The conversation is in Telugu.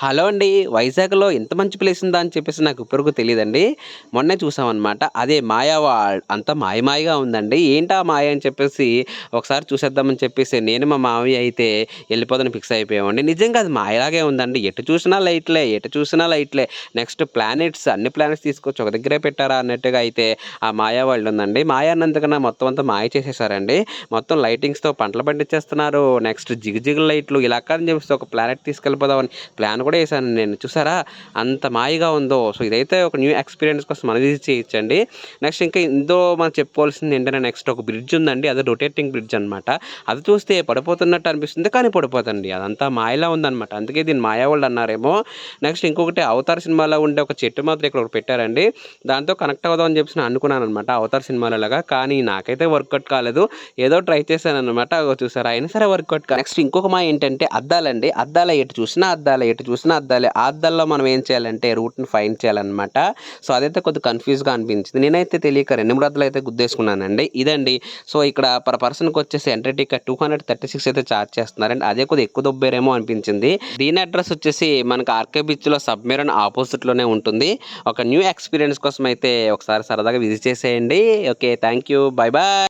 హలో అండి. వైజాగ్‌లో ఇంత మంచి ప్లేస్ ఉందా అని చెప్పేసి నాకు ఇప్పటివరకు తెలీదండి. మొన్నే చూసామనమాట. అదే మాయా అంతా మాయగా ఉందండి. ఏంటా మాయ అని చెప్పేసి ఒకసారి చూసేద్దామని చెప్పేసి నేను మా మావయ్య అయితే ఎళ్ళిపోదామని ఫిక్స్ అయిపోయామండి. నిజంగా అది మాయలాగే ఉందండి. ఎటు చూసినా లైట్‌లే, ఎటు చూసినా లైట్‌లే. నెక్స్ట్ ప్లానెట్స్ అన్ని ప్లానెట్స్ తీసుకొచ్చి ఒక దగ్గరే పెట్టారా అన్నట్టుగా అయితే ఆ మాయా వరల్డ్ ఉందండి. మాయ అన్నందుకన్నా మొత్తం అంతా మాయ చేసేసారండి. మొత్తం లైటింగ్స్‌తో పంటలు పండించేస్తున్నారు. నెక్స్ట్ జిగజిగ లైట్లు ఇలా అని చెప్పేసి ఒక ప్లానెట్ తీసుకెళ్ళిపోదామని ప్లాన్ కూడా ఏసాను నేను. చూసారా? అంత మాయగా ఉందో. సో, ఇదైతే ఒక న్యూ ఎక్స్‌పీరియన్స్ కోసం మనం విజిట్ చేయొచ్చండి. నెక్స్ట్ ఇంకా ఇందులో మనం చెప్పుకోవాల్సింది ఏంటంటే నెక్స్ట్ ఒక బ్రిడ్జ్ ఉందండి. అది రొటేటింగ్ బ్రిడ్జ్ అనమాట. అది చూస్తే పడిపోతున్నట్టు అనిపిస్తుంది. కానీ పడిపోదండి. అదంతా మాయలా ఉందనమాట. అందుకే దీన్ని మాయా వరల్డ్ అన్నారేమో. నెక్స్ట్ ఇంకొకటి 'అవతార్' సినిమాలో ఉండే ఒక చెట్టు మాత్రం ఇక్కడ ఒకటి పెట్టారండి. దాంతో కనెక్ట్ అవుదాం అని చెప్పేసి నేను అనుకున్నాననమాట 'అవతార్' సినిమాలో లాగా. కానీ నాకైతే వర్కౌట్ కాలేదు. ఏదో ట్రై చేశాననమాట. అగో చూసారా? అయినా సరే వర్కౌట్ నెక్స్ట్ ఇంకొక మాయ ఏంటంటే అద్దాలండి. అద్దాలే ఎటు చూసినా అద్దాలే, ఎటు చూసినా అద్దాలే. ఆ అద్దాల్లో మనం ఏం చేయాలంటే రూట్‌ని ఫైండ్ చేయాలనమాట. సో, అదైతే కొద్దిగా కన్‌ఫ్యూజ్‌గా అనిపించింది. నేనైతే తెలియక 2, 3 అద్దాలైతే గుద్దేసుకున్నానండి. ఇదండి. సో, ఇక్కడ పర్ పర్సన్‌కొచ్చేసి ఎంట్రీ టికెట్ 236 అయితే చార్జ్ చేస్తున్నారండి. అదే కొద్దిగా ఎక్కువ దొబ్బేరేమో అనిపించింది. దీని అడ్రెస్ వచ్చేసి మనకు ఆర్‌కే బీచ్‌లో సబ్‌మెరైన్ ఆపోజిట్‌లోనే ఉంటుంది. ఒక న్యూ ఎక్స్‌పీరియన్స్ కోసం అయితే ఒకసారి సరదాగా విజిట్ చేసేయండి. Okay. Thank you. By by.